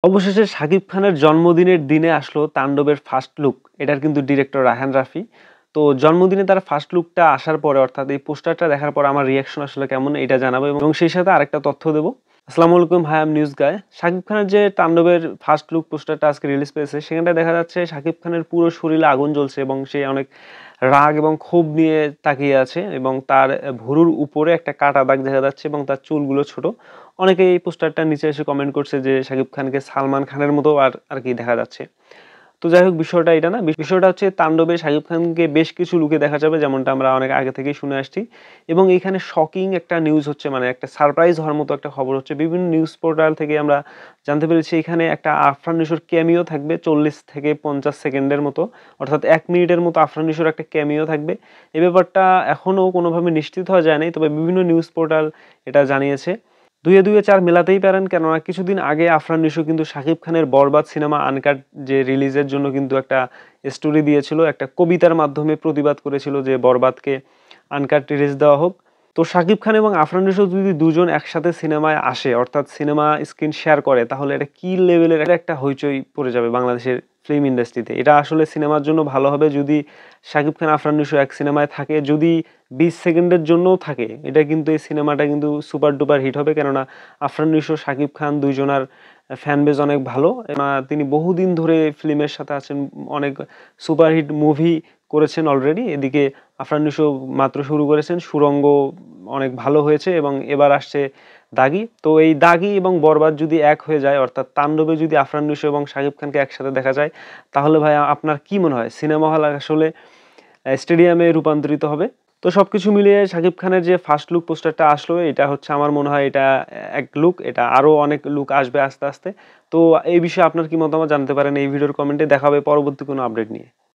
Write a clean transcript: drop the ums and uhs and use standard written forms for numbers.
অবশেষে শাকিব খানের জন্মদিনের দিনে আসলো তাণ্ডবের ফার্স্ট লুক। এটার কিন্তু ডিরেক্টর রায়হান রাফি। তো জন্মদিনে তার ফার্স্ট লুকটা আসার পরে অর্থাৎ এই পোস্টারটা দেখার পর আমার রিঅ্যাকশন আসলে কেমন এটা জানাবো এবং সেই সাথে আরেকটা তথ্য দেব। আসসালামু আলাইকুম, হাই আম নিউজ গায়। শাকিব খানের যে তাণ্ডবের ফার্স্ট লুক পোস্টারটা আজকে রিলিজ পেয়েছে সেখানটায় দেখা যাচ্ছে শাকিব খানের পুরো শরীরে আগুন জ্বলছে এবং সে অনেক রাগ এবং ক্ষোভ নিয়ে তাকিয়ে আছে এবং তার ভুরুর উপরে একটা কাটা দাগ দেখা যাচ্ছে এবং তার চুলগুলো ছোট। অনেকে এই পোস্টারটার নিচে এসে কমেন্ট করছে যে শাকিব খানকে সালমান খানের মতো আর কি দেখা যাচ্ছে। তো যাই হোক, বিষয়টা এটা না, বিষয়টা হচ্ছে তাণ্ডবে শাকিব খানকে বেশ কিছু লুকে দেখা যাবে, যেমনটা আমরা অনেক আগে থেকেই শুনে আসছি। এবং এইখানে শকিং একটা নিউজ হচ্ছে, মানে একটা সারপ্রাইজ হওয়ার মতো একটা খবর হচ্ছে। বিভিন্ন নিউজ পোর্টাল থেকে আমরা জানতে পেরেছি এখানে একটা আফরান নিশোর ক্যামিও থাকবে 40 থেকে 50 সেকেন্ডের মতো, অর্থাৎ 1 মিনিটের মতো আফরান নিশোর একটা ক্যামিও থাকবে। এই ব্যাপারটা এখনও কোনোভাবে নিশ্চিত হওয়া যায় নাই, তবে বিভিন্ন নিউজ পোর্টাল এটা জানিয়েছে। দুইয়ে দুইয়ে চার মেলাতেই পারেন, কেননা কিছুদিন আগে আফরান নিশো কিন্তু শাকিব খানের বরবাদ সিনেমা আনকাট যে রিলিজের জন্য কিন্তু একটা স্টোরি দিয়েছিল, একটা কবিতার মাধ্যমে প্রতিবাদ করেছিল যে বরবাদকে আনকাট রিলিজ দেওয়া হোক। তো শাকিব খান এবং আফরান নিশো যদি দুজন একসাথে সিনেমায় আসে, অর্থাৎ সিনেমা স্ক্রিন শেয়ার করে, তাহলে এটা কি লেভেলের একটা হইচই পড়ে যাবে বাংলাদেশের ফিল্ম ইন্ডাস্ট্রিতে। এটা আসলে সিনেমার জন্য ভালো হবে যদি শাকিব খান আফরান নিশো এক সিনেমায় থাকে, যদি 20 সেকেন্ডের জন্যও থাকে, এটা কিন্তু এই সিনেমাটা কিন্তু সুপার ডুপার হিট হবে। কেননা আফরান নিশো শাকিব খান দুইজনার ফ্যান বেজ অনেক ভালো। তিনি বহুদিন ধরে ফিল্মের সাথে আছেন, অনেক সুপারহিট মুভি করেছেন অলরেডি। এদিকে আফরান নিশো মাত্র শুরু করেছেন, সুড়ঙ্গ অনেক ভালো হয়েছে এবং এবার আসছে দাগি। তো এই দাগি এবং বরবাদ যদি এক হয়ে যায়, অর্থাৎ তাণ্ডবে যদি আফরান নিশো এবং শাকিব খানকে একসাথে দেখা যায়, তাহলে ভাই আপনার কি মনে হয় সিনেমা হল আসলে স্টেডিয়ামে রূপান্তরিত হবে? তো সবকিছু মিলিয়ে শাকিব খানের যে ফার্স্ট লুক পোস্টারটা আসলো, এটা হচ্ছে আমার মনে হয় এটা এক লুক, এটা আরো অনেক লুক আসবে আস্তে আস্তে। তো এই বিষয়ে আপনার কি মতামত জানতে পারেন এই ভিডিওর কমেন্টে। দেখা হবে পরবর্তী কোনো আপডেট নিয়ে।